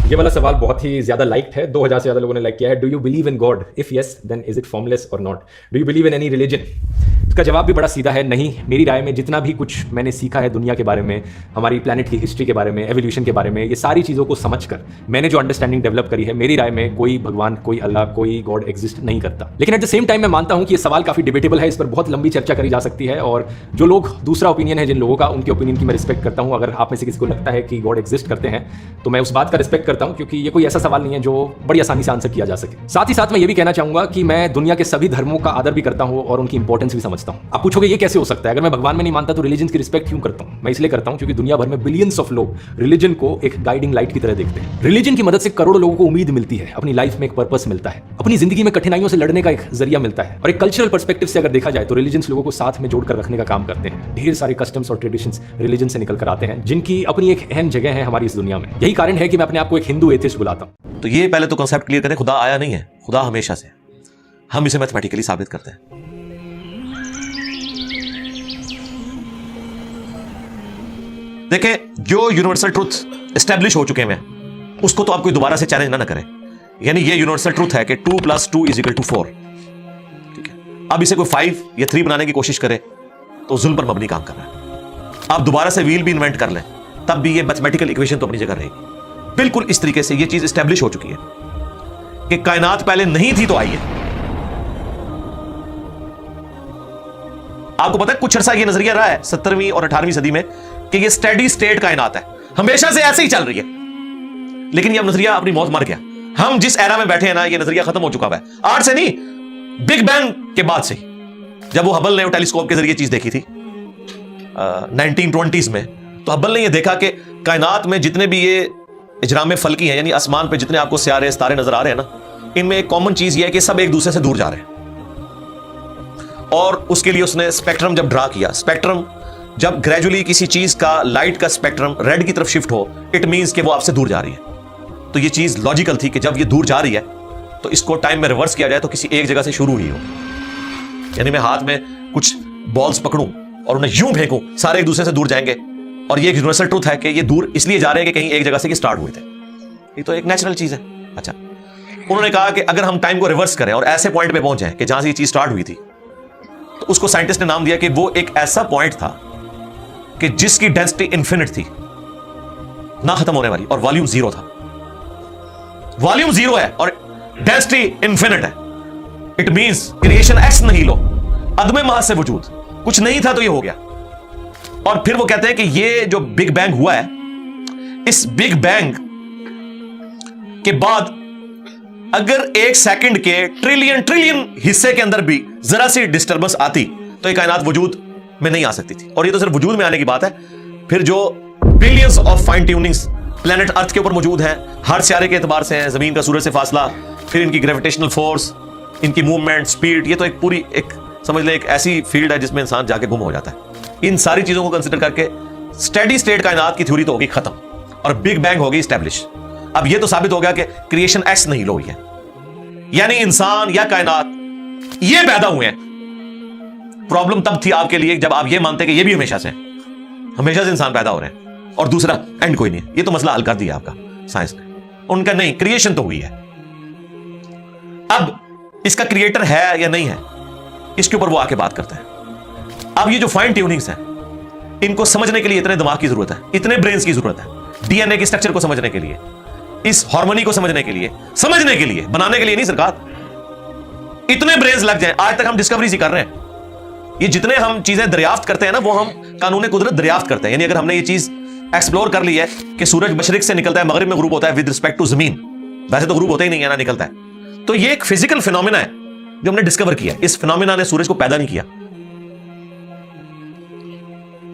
ये वाला सवाल बहुत ही ज्यादा लाइक्ड है, 2000 से ज्यादा लोगों ने लाइक किया है। Do you believe in God? If yes then is it formless और not? Do you believe in any religion? इसका जवाब भी बड़ा सीधा है, नहीं। मेरी राय में जितना भी कुछ मैंने सीखा है दुनिया के बारे में, हमारी प्लैनेट की हिस्ट्री के बारे में, एवोल्यूशन के बारे में, ये सारी चीज़ों को समझकर मैंने जो अंडरस्टैंडिंग डेवलप करी है, मेरी राय में कोई भगवान, कोई अल्लाह, कोई गॉड एग्जिस्ट नहीं करता। लेकिन एट द सेम टाइम मैं मानता हूं कि ये सवाल काफ़ी डिबेटेबल है, इस पर बहुत लंबी चर्चा करी जा सकती है। और जो लोग दूसरा ओपिनियन है जिन लोगों का, उनके ओपिनियन की मैं रिस्पेक्ट करता हूं। अगर आप में से किसी को लगता है कि गॉड एग्जिस्ट करते हैं तो मैं उस बात का रिस्पेक्ट करता हूं, क्योंकि ये कोई ऐसा सवाल नहीं है जो बड़ी आसानी से आंसर किया जा सके। साथ ही साथ मैं ये भी कहना चाहूंगा कि मैं दुनिया के सभी धर्मों का आदर भी करता हूं और उनकी इंपॉर्टेंस भी समझता हूं। आप पूछोगे ये कैसे हो सकता है? अगर मैं भगवान में नहीं मानता तो रिलीजन की रिस्पेक्ट क्यों करता हूं? मैं इसलिए करता हूं क्योंकि दुनिया भर में बिलियंस ऑफ लोग रिलीजन को एक गाइडिंग लाइट की तरह देखते हैं। रिलीजन की मदद से करोड़ों लोगों को उम्मीद मिलती है, अपनी लाइफ में एक पर्पस मिलता है, अपनी जिंदगी में कठिनाइयों से लड़ने का एक जरिया मिलता है। और एक कल्चरल पर्सपेक्टिव से अगर देखा जाए तो रिलीजन्स लोगों को साथ में जोड़कर रखने का काम करते हैं। ढेर सारे कस्टम्स और ट्रेडिशंस रिलीजन से निकल कर आते हैं, जिनकी अपनी एक अहम जगह है हमारी इस दुनिया में। यही कारण है कि मैं अपने आप को एक हिंदू एथिस्ट बुलाता हूं। तो ये पहले तो कांसेप्ट क्लियर करें, खुदा आया नहीं है, खुदा हमेशा से। हम इसे मैथमेटिकली साबित करते हैं। देखिए, जो यूनिवर्सल ट्रूथ एस्टेब्लिश हो चुके हैं उसको तो आप कोई दोबारा से चैलेंज ना करें। यानी ये यूनिवर्सल ट्रूथ है कि 2 + 2 = 4। ठीक है, अब इसे कोई 5 या 3 बनाने की कोशिश करे तो जुल्म पर मबनी काम कर रहा है। आप दोबारा से व्हील भी इन्वेंट कर लें तब भी ये मैथमेटिकल इक्वेशन तो अपनी जगह रहेगी। बिल्कुल इस तरीके से ये चीज एस्टेब्लिश हो चुकी है कि कायनात पहले नहीं थी तो आई है। आपको पता है कुछ अरसा ये नजरिया रहा है 17वीं और 18वीं सदी में कि ये स्टेडी स्टेट कायनात है, हमेशा से ऐसे ही चल रही है। लेकिन ये नजरिया अपनी मौत मर गया। हम जिस एरा में बैठे हैं ना, ये नजरिया खत्म हो चुका है। आज से नहीं, बिग बैंग के बाद से, जब वो हबल ने टेलीस्कोप के जरिए चीज देखी थी 1920s में, तो हबल ने ये देखा कि कायनात में जितने भी ये इजराम फल्की हैं, यानी आसमान पे जितने आपको सियारे सितारे नजर आ रहे हैं ना, इनमें एक कॉमन चीज ये है कि सब एक दूसरे से दूर जा रहे हैं। और उसके लिए उसने स्पेक्ट्रम जब ड्रा किया, स्पेक्ट्रम जब ग्रेजुअली किसी चीज का, लाइट का स्पेक्ट्रम रेड की तरफ शिफ्ट हो, इट मींस कि वो आपसे दूर जा रही है। तो ये चीज लॉजिकल थी कि जब ये दूर जा रही है तो इसको टाइम में रिवर्स किया जाए तो किसी एक जगह से शुरू ही हो। यानी मैं हाथ में कुछ बॉल्स पकड़ूं और उन्हें यूं फेंकूं, सारे एक दूसरे से दूर जाएंगे। और ये एक यूनिवर्सल ट्रूथ है कि ये दूर इसलिए जा रहे हैं कि कहीं एक जगह से स्टार्ट हुए थे। ये तो एक नेचुरल चीज है। अच्छा, उन्होंने कहा कि अगर हम टाइम को रिवर्स करें और ऐसे पॉइंट पे पहुंच जाएं कि जहां से ये चीज स्टार्ट हुई थी, तो उसको साइंटिस्ट ने नाम दिया कि वो एक ऐसा पॉइंट था कि जिसकी डेंसिटी इंफिनिट थी, ना खत्म होने वाली, और वॉल्यूम 0 था। वॉल्यूम 0 है और डेंसिटी इंफिनिट है। इट मींस क्रिएशन एक्स नहीं लो, अदमे महज से वजूद, कुछ नहीं था तो ये हो गया। और फिर वो कहते हैं कि ये जो बिग बैंग हुआ है, इस बिग बैंग के बाद अगर 1 सेकंड के ट्रिलियन हिस्से के अंदर भी जरा सी डिस्टर्बेंस आती तो ये कायनात वजूद में नहीं आ सकती थी। और ये तो सिर्फ वजूद में आने की बात है। फिर जो billions of fine tunings planet earth के ऊपर मौजूद हैं, हर सियारे के एतबार से हैं, जमीन का सूरज से फासला, फिर इनकी ग्रेविटेशनल फोर्स, इनकी मूवमेंट, स्पीड, ये तो एक पूरी, एक समझ ले, एक ऐसी फील्ड है जिसमें इंसान जाके गुम हो जाता है। इन सारी चीजों को कंसीडर करके स्टेडी स्टेट कायनात की थ्योरी तो होगी खत्म और बिग बैंग होगी स्टैब्लिश। अब ये तो साबित हो गया कि क्रिएशन एक्स नहीं लो हुई है, यानी इंसान या कायनात ये पैदा हुए हैं। प्रॉब्लम तब थी आपके लिए जब आप ये मानते कि ये भी हमेशा से इंसान पैदा हो रहे हैं और दूसरा एंड कोई नहीं है। ये तो मसला हल कर दिया आपका साइंस ने। उनका नहीं, क्रिएशन तो हुई है। अब इसका क्रिएटर है या नहीं है, इसके ऊपर वो आके बात करते हैं। अब ये जो फाइन ट्यूनिंग्स हैं, इनको समझने के लिए इतने दिमाग की जरूरत है, इतने ब्रेन्स की जरूरत है। डीएनए के स्ट्रक्चर को समझने के लिए, इस हार्मोनी को समझने के लिए, बनाने के लिए नहीं सरकार, इतने ब्रेन्स लग जाएं। आज तक हम डिस्कवरीज ही कर रहे हैं। ये जितने हम चीजें दरियाफ्त करते हैं ना, वो हम कानून कुदरत दरियाफ्त करते हैं। यानी अगर हमने ये चीज एक्सप्लोर कर ली है कि सूरज मशरिक से निकलता है, मगरिब में ग्रुप होता है विद रिस्पेक्ट टू जमीन, वैसे तो ग्रुप होता ही नहीं है ना, निकलता है। तो ये एक फिजिकल फिनोमिना है जो हमने डिस्कवर किया। इस फिनोमिना ने सूरज को पैदा नहीं किया।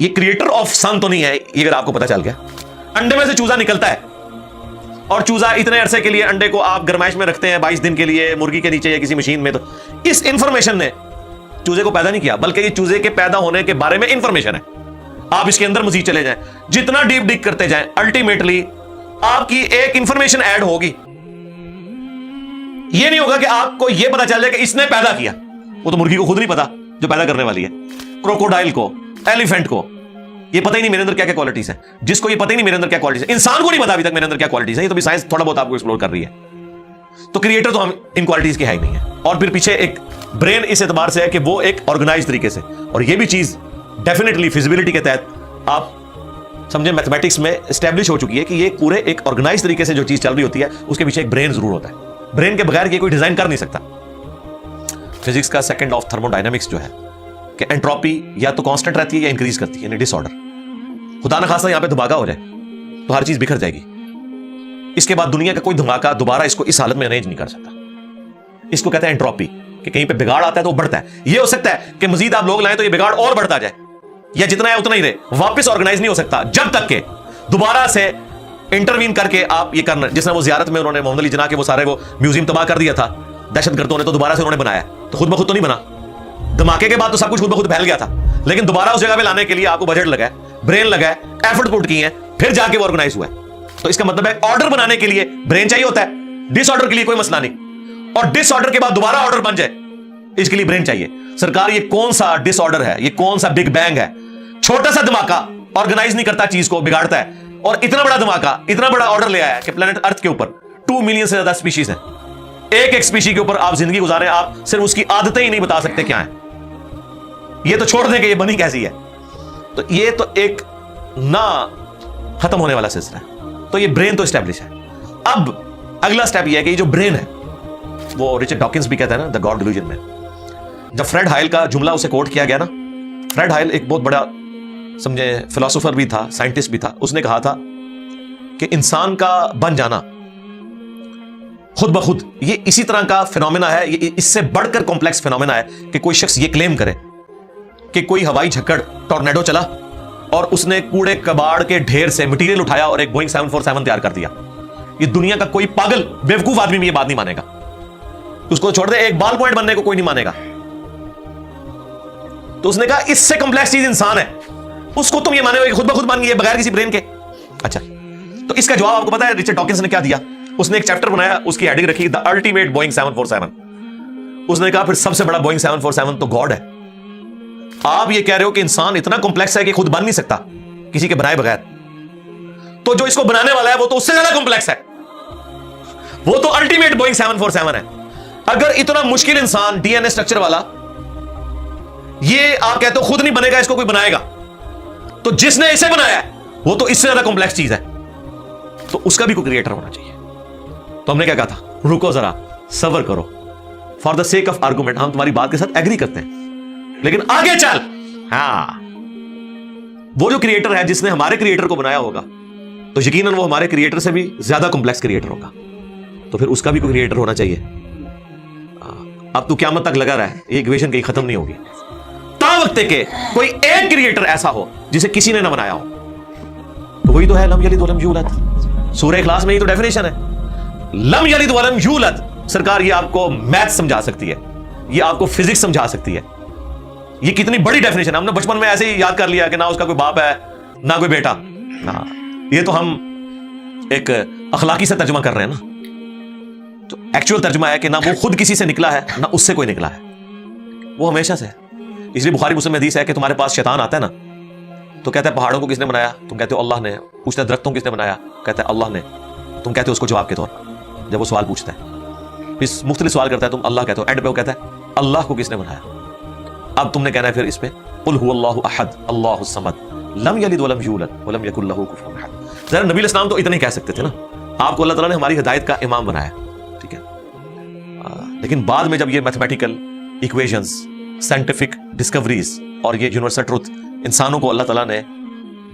ये क्रिएटर ऑफ सन तो नहीं है, ये अगर आपको पता चल गया। अंडे में से चूजा निकलता है और चूजा इतने अरसे के लिए अंडे को आप गरमाइश में रखते हैं 22 दिन के लिए मुर्गी के नीचे या किसी मशीन में, तो इस इंफॉर्मेशन ने चूजे को पैदा नहीं किया, बल्कि ये चूजे के पैदा होने के बारे में इंफॉर्मेशन है। आप इसके अंदर मजीद चले जाएं, जितना डीप डिग करते जाएं, अल्टीमेटली आपकी एक इंफॉर्मेशन ऐड होगी। ये नहीं होगा कि आपको यह पता चल जाए कि इसने पैदा किया, वो तो मुर्गी को खुद नहीं पता जो पैदा करने वाली है, क्रोकोडाइल को, एलिफेंट को, ये पता ही नहीं मेरे अंदर क्या क्या क्वालिटीज है, जिसको ये पता ही नहीं मेरे अंदर क्या क्वालिटीज है, इंसान को नहीं पता अभी तक मेरे अंदर क्या क्वालिटीज है, ये तो भी साइंस थोड़ा बहुत आपको एक्सप्लोर कर रही है। तो क्रिएटर तो हम इन क्वालिटीज के है ही नहीं है। और फिर पीछे एक ब्रेन इस एतबार से है कि वो एक ऑर्गेनाइज तरीके से, और ये भी चीज डेफिनेटली फिजिबिलिटी के तहत आप समझे मैथमेटिक्स में एस्टेब्लिश हो चुकी है कि ये पूरे एक ऑर्गेनाइज तरीके से जो चीज चल रही होती है उसके पीछे एक ब्रेन जरूर होता है। ब्रेन के बगैर ये कोई डिजाइन कर नहीं सकता। फिजिक्स का सेकंड ऑफ थर्मोडायनामिक्स जो है कि एंट्रोपी या तो कांस्टेंट रहती है या इंक्रीज करती है, यानी डिसऑर्डर। खुदा न खासा यहां पे धमाका हो जाए तो हर चीज बिखर जाएगी। इसके बाद दुनिया का कोई धमाका दोबारा इसको इस हालत में अरेंज नहीं कर सकता। इसको कहते हैं एंट्रोपी, कि कहीं पे बिगाड़ आता है तो वो बढ़ता है। ये हो सकता है कि मजीद आप लोग लाएं तो ये बिगाड़ और बढ़ता जाए, या जितना है उतना ही रहे, वापस ऑर्गेनाइज नहीं हो सकता जब तक के दोबारा से इंटरवीन करके आप ये करना। जिसने वो जियारत में उन्होंने मोहम्मद अली जिन्ना के वो सारे वो म्यूजियम तबाह कर दिया था दहशतगर्दों ने, तो दोबारा से उन्होंने बनाया, तो खुद ब खुद तो नहीं बना। धमाके के बाद तो सब कुछ खुद ब खुद फैल गया था, लेकिन दोबारा उस जगह पे लाने के लिए आपको बजट लगा, ब्रेन लगा, एफर्ट पुट किए हैं, फिर जाके वो ऑर्गेनाइज हुआ है। तो इसका मतलब है ऑर्डर बनाने के लिए ब्रेन चाहिए होता है, डिसऑर्डर के लिए कोई मसला नहीं, और डिसऑर्डर के बाद दोबारा ऑर्डर बन जाए इसके लिए ब्रेन चाहिए। सरकार ये कौन सा डिसऑर्डर है, ये कौन सा बिग बैंग है? छोटा सा धमाका ऑर्गेनाइज नहीं करता, चीज को बिगाड़ता है, और इतना बड़ा धमाका, इतना बड़ा ऑर्डर ले आया कि प्लेनेट अर्थ के ऊपर 2 मिलियन से ज्यादा स्पीशीज है। एक एक स्पीशी के ऊपर आप जिंदगी गुजारे, आप सिर्फ उसकी आदतें ही नहीं बता सकते क्या है। ये तो छोड़ देंगे ये बनी कैसी है। तो ये तो एक ना खत्म होने वाला सिलसिला है। तो ये ब्रेन तो एस्टेब्लिश है। अब अगला स्टेप ये है कि ये जो ब्रेन है, वो रिचर्ड डॉकिंस भी कहता है ना द गॉड डिल्यूजन में, जब फ्रेड हाइल का जुमला उसे कोट किया गया ना, फ्रेड हाइल एक बहुत बड़ा समझे फिलोसोफर भी था, साइंटिस्ट भी था। उसने कहा था कि इंसान का बन जाना खुद ब खुद ये इसी तरह का फिनोमेना है, ये इससे बढ़कर कॉम्प्लेक्स फिनोमेना है कि कोई शख्स ये क्लेम करे कि कोई हवाई झक्कड़ टॉर्नेडो चला और उसने कूड़े कबाड़ के ढेर से मटेरियल उठाया और एक बोइंग 747 तैयार कर दिया। ये दुनिया का कोई पागल बेवकूफ आदमी भी ये बात नहीं मानेगा। उसको छोड़ दे, एक बाल पॉइंट बनने को कोई नहीं मानेगा। तो उसने कहा इससे कॉम्प्लेक्स चीज इंसान है, उसको तुम ये माने खुद ब खुद बन गई बगैर किसी ब्रेन के। अच्छा, तो इसका जवाब आपको पता है रिचर्ड डॉकिंस ने क्या दिया? उसने एक चैप्टर बनाया, उसकी हेडिंग रखी द अल्टीमेट बोइंग 747। उसने कहा फिर सबसे बड़ा बोइंग 747 तो गॉड है। आप ये कह रहे हो कि इंसान इतना कॉम्प्लेक्स है कि खुद बन नहीं सकता किसी के बनाए बगैर, तो जो इसको बनाने वाला है वो तो उससे ज्यादा कॉम्प्लेक्स है, वो तो अल्टीमेट बोइंग 747 है। अगर इतना मुश्किल इंसान डीएनए स्ट्रक्चर वाला, ये आप कहते हो खुद नहीं बनेगा, इसको कोई बनाएगा, तो जिसने इसे बनाया है वो तो इससे ज्यादा कॉम्प्लेक्स चीज है, तो उसका भी कोई क्रिएटर होना चाहिए। तो हमने क्या कहा था, रुको जरा, सब्र करो, for the sake of argument हम तुम्हारी बात के साथ एग्री करते हैं, लेकिन आगे चल। हाँ, वो जो क्रिएटर है जिसने हमारे क्रिएटर को बनाया होगा, तो यकीनन वो हमारे क्रिएटर से भी ज्यादा कॉम्प्लेक्स क्रिएटर होगा, तो फिर उसका भी कोई क्रिएटर होना चाहिए। अब तो क़यामत तक लगा रहा है, ये इक्वेशन कहीं खत्म नहीं होगी। ता वक्त के कोई एक क्रिएटर ऐसा हो जिसे किसी ने ना बनाया हो, तो वही तो है लम यलिद वलम यूलद। सूरह इखलास में ही तो डेफिनेशन है, लम यलिद वलम यूलद। सरकार ये आपको मैथ समझा सकती है, ये आपको फिजिक्स समझा सकती है। ये कितनी बड़ी डेफिनेशन है, हमने बचपन में ऐसे ही याद कर लिया कि ना उसका कोई बाप है ना कोई बेटा। ना, ये तो हम एक अखलाकी से तर्जुमा कर रहे हैं ना, तो एक्चुअल तर्जुमा है कि ना वो खुद किसी से निकला है ना उससे कोई निकला है, वो हमेशा से है। इसलिए बुखारी मुस्लिम में हदीस है कि तुम्हारे पास शैतान आता है ना, तो कहता है पहाड़ों को किसने बनाया? तुम कहते हो अल्लाह ने। पूछता है दरख्तों किसने बनाया? कहता है अल्लाह ने। तुम कहते हो उसको जवाब के तौर पर, जब वो सवाल पूछता है, फिर मुख्तलिफ सवाल करता है, तुम अल्लाह कहते हो, एंड पे वो कहता है अल्लाह को किसने बनाया? अब तुमने कहना है फिर इस पे, कुल हुवल्लाहु अहद अल्लाहुस समद लम यलिद वलम यूलद वलम यकुल लहू कुफुवन अहद। जरा नबी अलैहिस्सलाम तो इतना ही कह सकते थे ना, आपको अल्लाह ताला ने हमारी हिदायत का इमाम बनाया, ठीक है। लेकिन बाद में जब ये मैथमेटिकल इक्वेशंस, साइंटिफिक डिस्कवरीज और ये यूनिवर्सल ट्रुथ इंसानों को अल्लाह ताला ने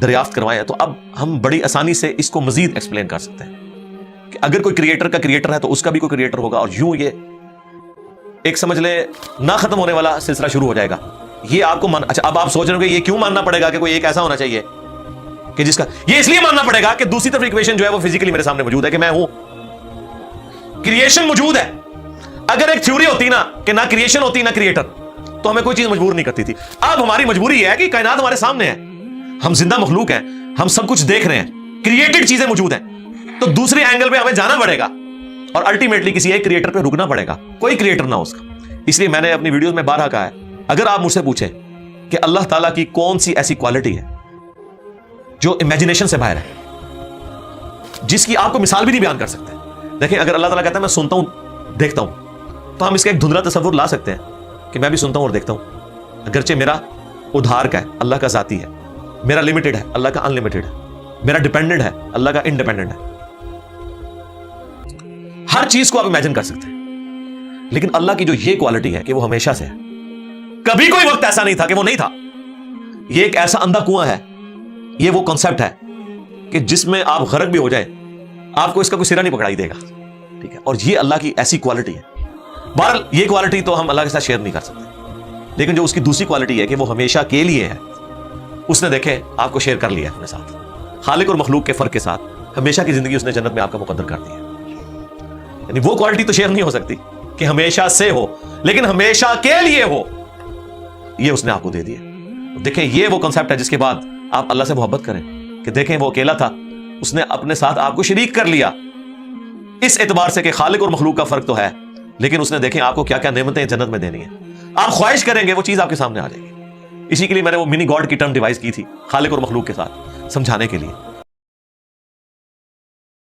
दरियाफ्त करवाए हैं, तो अब हम बड़ी आसानी से इसको मजीद एक्सप्लेन कर सकते हैं कि अगर कोई क्रिएटर का क्रिएटर है तो उसका भी कोई क्रिएटर होगा, और यूं ये एक समझ ले ना खत्म होने वाला सिलसिला शुरू हो जाएगा। ये आपको मान, अच्छा अब आप सोच रहे हो कि ये क्यों मानना पड़ेगा कि कोई एक ऐसा होना चाहिए कि जिसका, ये इसलिए मानना पड़ेगा कि दूसरी तरफ इक्वेशन जो है वो फिजिकली मेरे सामने मौजूद है कि मैं हूं, क्रिएशन मौजूद है। अगर एक थ्योरी होती ना कि ना क्रिएशन होती ना क्रिएटर, तो हमें कोई चीज मजबूर नहीं करती थी। अब हमारी मजबूरी है कि कायनात हमारे सामने है, हम जिंदा मखलूक हैं, हम सब कुछ देख रहे हैं, क्रिएटेड चीजें मौजूद हैं, तो दूसरे एंगल पे हमें जाना पड़ेगा और अल्टीमेटली किसी एक क्रिएटर पे रुकना पड़ेगा, कोई क्रिएटर ना उसका। इसलिए मैंने अपनी वीडियोस में बारहा कहा है, अगर आप मुझसे पूछें कि अल्लाह ताला की कौन सी ऐसी क्वालिटी है जो इमेजिनेशन से बाहर है, जिसकी आपको मिसाल भी नहीं बयान कर सकते। देखें, अगर अल्लाह ताला कहता है मैं सुनता हूं देखता हूं, तो हम इसका एक धुंधला तसव्वुर ला सकते हैं कि मैं भी सुनता हूं और देखता हूं। अगरचे मेरा उधार का है, अल्लाह का जाती है, मेरा लिमिटेड है, अल्लाह का अनलिमिटेड है, मेरा डिपेंडेंट है, अल्लाह का इंडिपेंडेंट है। हर चीज को आप इमेजिन कर सकते हैं, लेकिन अल्लाह की जो ये क्वालिटी है कि वो हमेशा से है, कभी कोई वक्त ऐसा नहीं था कि वो नहीं था। ये एक ऐसा अंधा कुआं है, ये वो कॉन्सेप्ट है कि जिसमें आप गरक भी हो जाए आपको इसका कोई सिरा नहीं पकड़ाई देगा, ठीक है। और ये अल्लाह की ऐसी क्वालिटी है। बहरहाल ये क्वालिटी तो हम अल्लाह के साथ शेयर नहीं कर सकते, लेकिन जो उसकी दूसरी क्वालिटी है कि वो हमेशा के लिए है, उसने देखे आपको शेयर कर लिया अपने साथ। खालिक और मखलूक के फर्क के साथ हमेशा की जिंदगी उसने जन्नत में आपका मुकद्दर कर दी है। यानी वो क्वालिटी तो शेयर नहीं हो सकती कि हमेशा से हो, लेकिन हमेशा के लिए हो, ये उसने आपको दे दिया। देखें, ये वो कॉन्सेप्ट है जिसके बाद आप अल्लाह से मोहब्बत करें कि देखें वो अकेला था, उसने अपने साथ आपको शरीक कर लिया, इस एतबार से कि खालिक और मखलूक का फर्क तो है, लेकिन उसने देखें आपको क्या क्या नेमतें जन्नत में देनी है। आप ख्वाहिश करेंगे वो चीज आपके सामने आ जाएगी। इसी के लिए मैंने वो मिनी गॉड की टर्म डिवाइस की थी खालिक और मखलूक के साथ समझाने के लिए